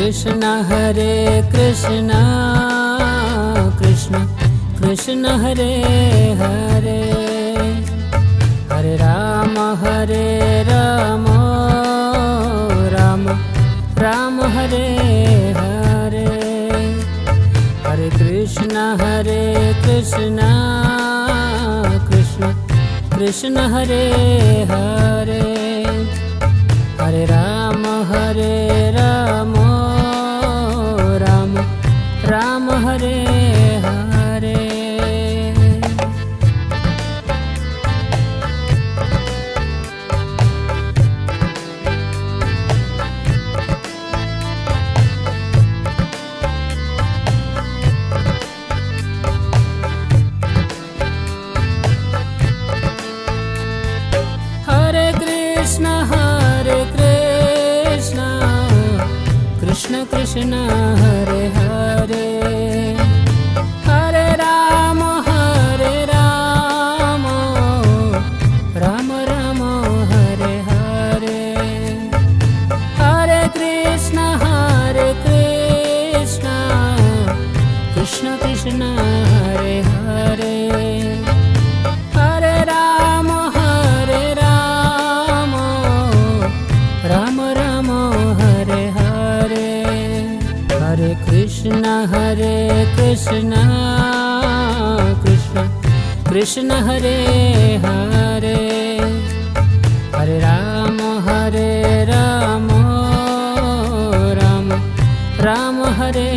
Krishna Hare Krishna Krishna Krishna Hare Hare, Hare Ram Ram Ram Hare Hare, Hare Krishna Krishna Krishna Hare Hare, Hare Ram Ram Ram Hare Hare. Hare Krishna Krishna Krishna Hare Hare, Hare Ram Ram Ram Hare Hare, Hare Krishna Krishna Krishna Hare Hare, Hare Ram Ram Ram Hare Hare, Hare Krishna Krishna Krishna Hare Hare, Hare Ram Ram Ram Hare